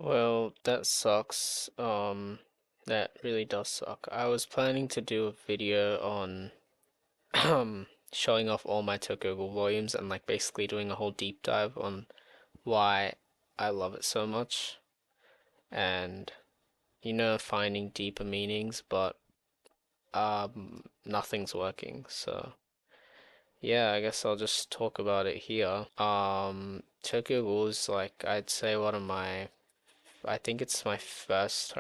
Well, that sucks. That really does suck. I was planning to do a video on showing off all my Tokyo Ghoul volumes and like basically doing a whole deep dive on why I love it so much and finding deeper meanings, but nothing's working. So, yeah, I guess I'll just talk about it here. Tokyo Ghoul is like I'd say one of my I think it's my first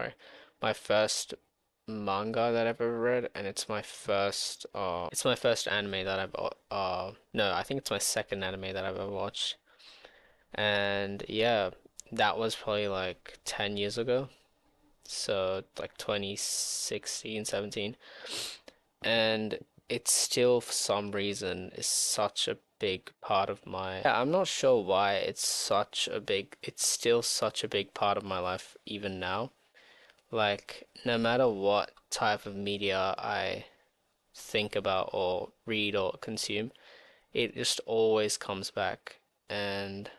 manga that I've ever read, and it's my first anime that no, I think it's my second anime that I've ever watched. And yeah, that was probably like 10 years ago. So like 2016, 17. And it still for some reason is such a big part of my yeah, I'm not sure why it's still such a big part of my life even now. Like no matter what type of media I think about or read or consume, it just always comes back, and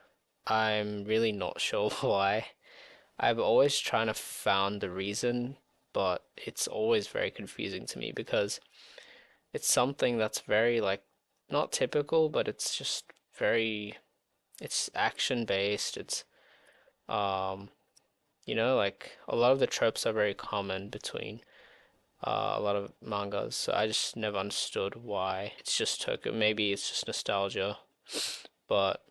I'm really not sure why. I've always trying to found the reason, but it's always very confusing to me because it's something that's very like not typical, but it's just very it's action based. It's um like a lot of the tropes are very common between a lot of mangas. So I just never understood why it's just Tokyo. Maybe it's just nostalgia, but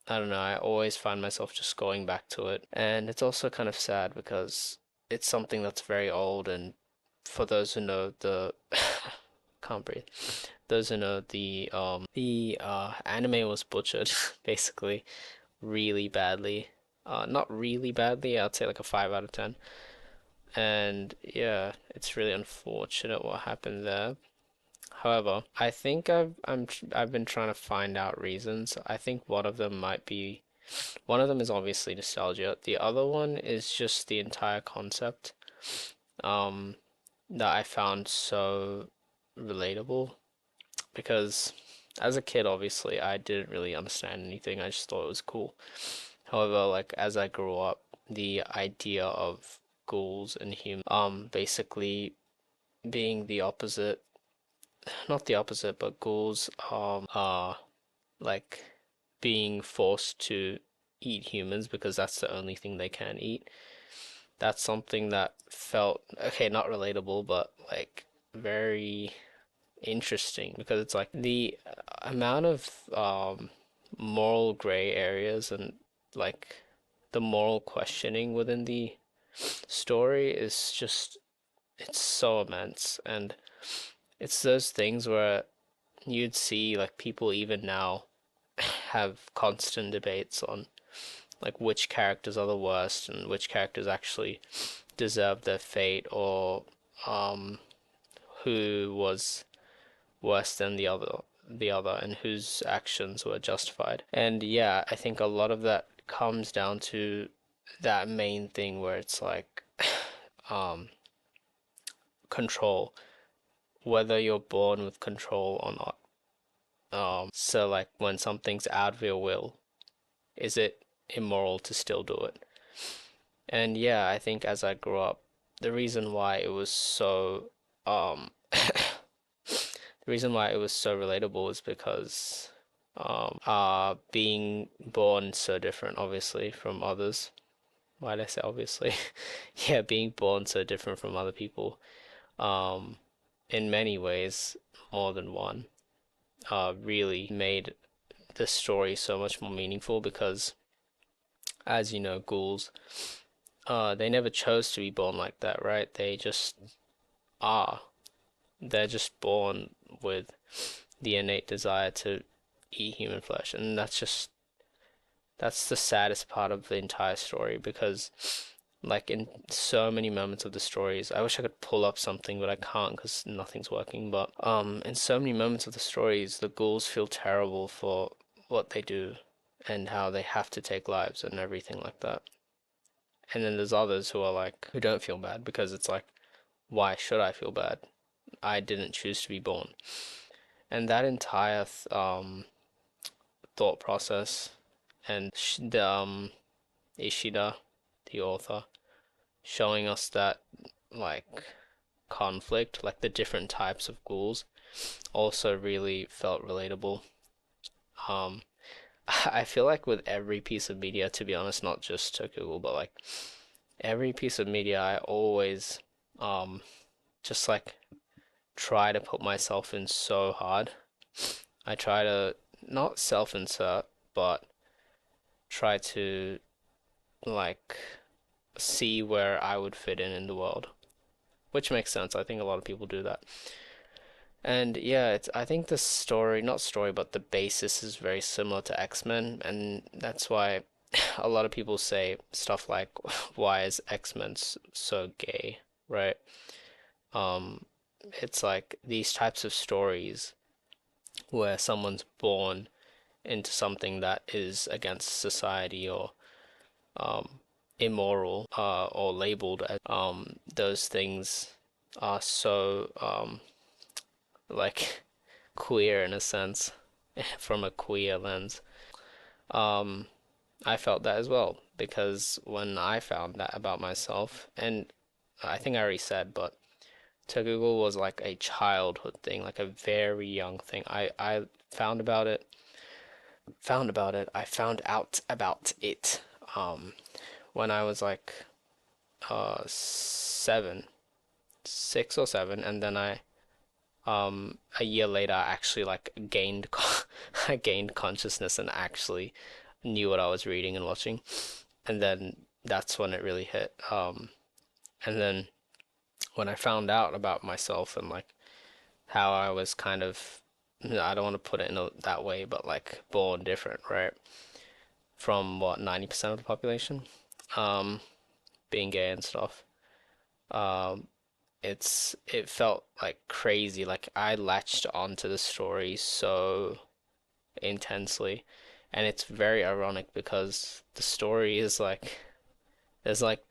I don't know. I always find myself just going back to it, and it's also kind of sad because it's something that's very old. And for those who know the can't breathe. Those who know the anime was butchered basically really badly. Not really badly. I'd say like a 5 out of 10. And yeah, it's really unfortunate what happened there. However, I think I've been trying to find out reasons. I think one of them is obviously nostalgia. The other one is just the entire concept um that I found so relatable because as a kid, obviously, I didn't really understand anything. I just thought it was cool. However, like as I grew up, the idea of ghouls and humans basically being the opposite, not the opposite, but ghouls are like being forced to eat humans because that's the only thing they can eat. That's something that felt okay, not relatable, but like very interesting because it's like the amount of moral gray areas and like the moral questioning within the story is just it's so immense, and it's those things where you'd see like people even now have constant debates on like which characters are the worst and which characters actually deserve their fate, or um who was worse than the other and whose actions were justified. And yeah, I think a lot of that comes down to that main thing where it's like um control, whether you're born with control or not. So like when something's out of your will, is it immoral to still do it? And yeah, I think as I grew up, the reason why it was so the reason why it was so relatable is because being born so different obviously from others. Why did I say obviously? Yeah, being born so different from other people, um, in many ways, more than one, really made the story so much more meaningful because, as you know, ghouls, they never chose to be born like that, right? They just are. They're just born with the innate desire to eat human flesh, and that's the saddest part of the entire story because like in so many moments of the stories, I wish I could pull up something, but I can't because nothing's working. But in so many moments of the stories, the ghouls feel terrible for what they do and how they have to take lives and everything like that. And then there's others who are like who don't feel bad because it's like, why should I feel bad? I didn't choose to be born. And that entire thought process and the Ishida, the author, showing us that like conflict, like the different types of ghouls, also really felt relatable. Um, I feel like with every piece of media, to be honest, not just Tokyo Ghoul, but like every piece of media, I always just like try to put myself in so hard. I try to not self-insert, but try to like see where I would fit in the world, which makes sense. I think a lot of people do that. And yeah, it's I think the story, not story, but the basis is very similar to X-Men, and that's why a lot of people say stuff like, "Why is X-Men so gay?" Right? Um, it's like these types of stories where someone's born into something that is against society or um, immoral or labeled as those things are so like queer in a sense from a queer lens. Um, I felt that as well because when I found that about myself, and I think I already said, but Tokyo was like a childhood thing, like a very young thing. I I found out about it um when I was like 7, 6 or 7, and then a year later I actually like gained I gained consciousness and actually knew what I was reading and watching, and then that's when it really hit. And then when I found out about myself and like how I was kind of, I don't want to put it in that way, but like born different, right? From what, 90% of the population, um, being gay and stuff. Um, it felt like crazy. Like I latched onto the story so intensely, and it's very ironic because the story is like there's like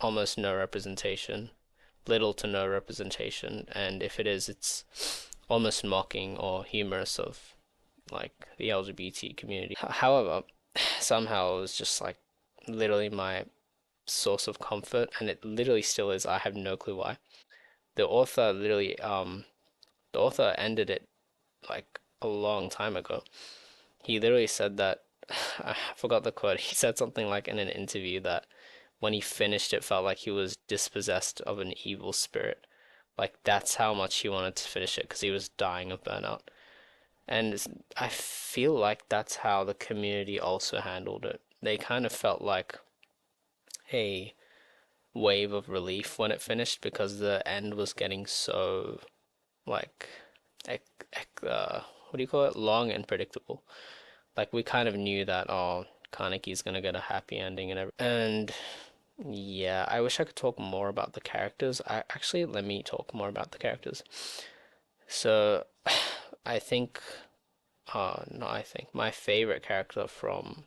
almost no representation, little to no representation, and if it is, it's almost mocking or humorous of like the LGBT community. However, somehow it was just like literally my source of comfort, and it literally still is. I have no clue why. The author literally, the author ended it like a long time ago. He literally said that, I forgot the quote. He said something like in an interview that when he finished it felt like he was dispossessed of an evil spirit. Like that's how much he wanted to finish it because he was dying of burnout. And I feel like that's how the community also handled it. They kind of felt like a wave of relief when it finished because the end was getting so like what do you call it? Long and predictable. Like we kind of knew that Kaneki's gonna get a happy ending and everything. And yeah, I wish I could talk more about the characters. I actually let me talk more about the characters. So I think no, I think my favorite character from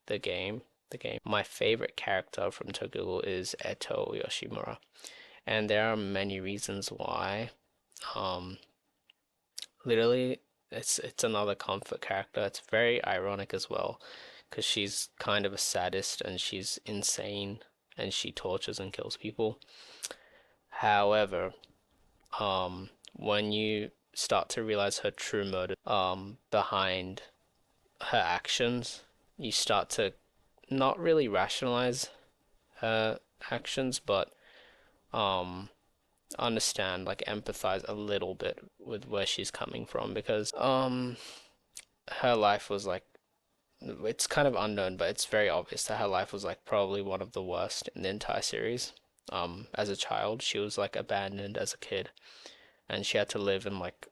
the game, my favorite character from Tokyo Ghoul is Eto Yoshimura. And there are many reasons why. Um, Literally, it's another comfort character. It's very ironic as well, because she's kind of a sadist and she's insane and she tortures and kills people. However, when you start to realize her true motive behind her actions, you start to not really rationalize her actions, but um understand, like empathize a little bit with where she's coming from because her life was like it's kind of unknown, but it's very obvious that her life was like probably one of the worst in the entire series. As a child, she was like abandoned as a kid, and she had to live in like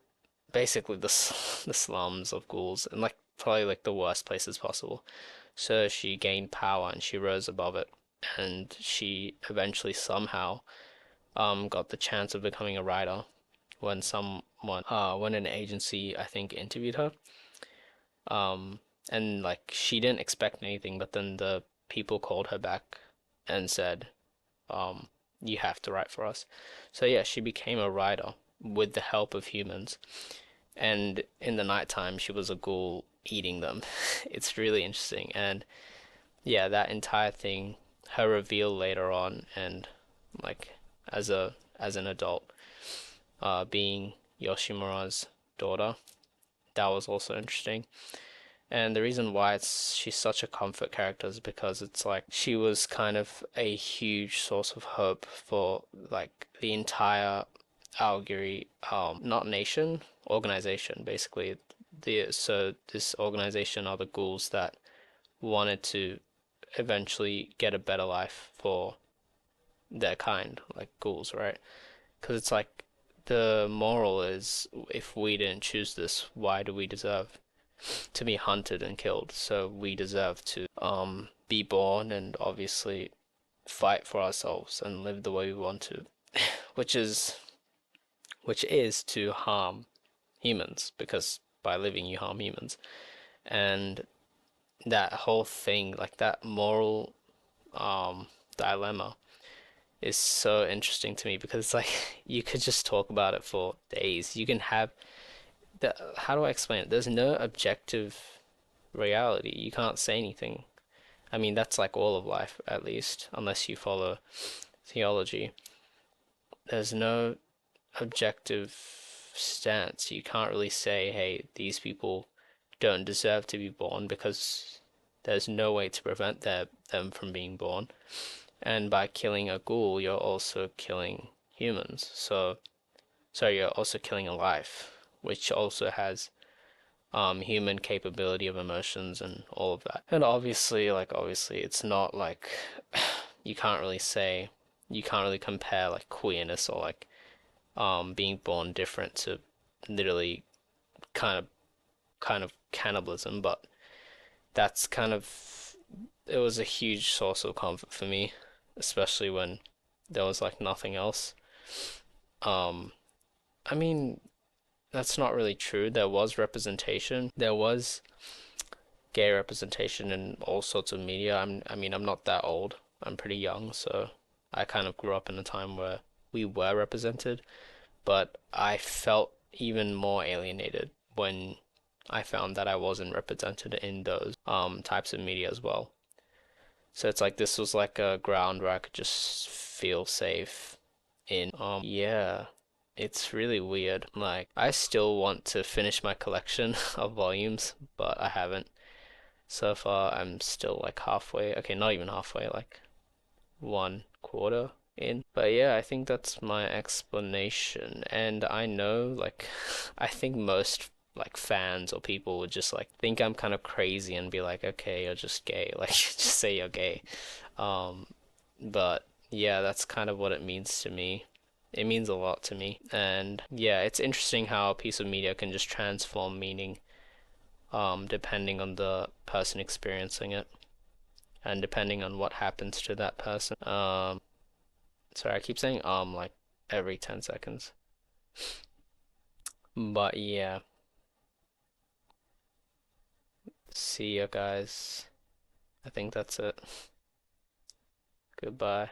basically the slums of ghouls and like probably like the worst places possible. So she gained power and she rose above it, and she eventually somehow got the chance of becoming a writer when when an agency I think interviewed her. Um, and like she didn't expect anything, but then the people called her back and said, um, you have to write for us. So yeah, she became a writer with the help of humans. And in the nighttime, she was a ghoul eating them. It's really interesting. And yeah, that entire thing, her reveal later on, and like as an adult, being Yoshimura's daughter. That was also interesting. And the reason why it's she's such a comfort character is because it's like she was kind of a huge source of hope for like the entire Aogiri, not nation, organization, basically. So this organization are the ghouls that wanted to eventually get a better life for their kind, like ghouls, right? Because it's like the moral is if we didn't choose this, why do we deserve to be hunted and killed? So we deserve to be born and obviously fight for ourselves and live the way we want to, which is to harm humans because by living you harm humans. And that whole thing, like that moral dilemma is so interesting to me because it's like you could just talk about it for days. You can have the how do I explain it? There's no objective reality. You can't say anything. I mean, that's like all of life, at least, unless you follow theology. There's no objective stance. You can't really say, hey, these people don't deserve to be born because there's no way to prevent them from being born. And by killing a ghoul, you're also killing humans. So you're also killing a life, which also has human capability of emotions and all of that. And obviously it's not like you can't really say you can't really compare like queerness or like being born different to literally kind of cannibalism, but that's kind of it was a huge source of comfort for me, especially when there was like nothing else. Um, I mean, that's not really true. There was representation. There was gay representation in all sorts of media. I mean, I'm not that old. I'm pretty young, so I kind of grew up in a time where we were represented, but I felt even more alienated when I found that I wasn't represented in those types of media as well. So it's like this was like a ground where I could just feel safe in. Yeah, it's really weird. Like I still want to finish my collection of volumes, but I haven't. So far, I'm still like halfway. Okay, not even halfway, like 1/4 in. But yeah, I think that's my explanation. And I know, like, I think most like fans or people would just like think I'm kind of crazy and be like, okay, you're just gay. Like, just say you're gay. Um, but yeah, that's kind of what it means to me. It means a lot to me. And yeah, it's interesting how a piece of media can just transform meaning depending on the person experiencing it and depending on what happens to that person. Sorry, I keep saying like every 10 seconds. But yeah, see ya guys. I think that's it. Goodbye.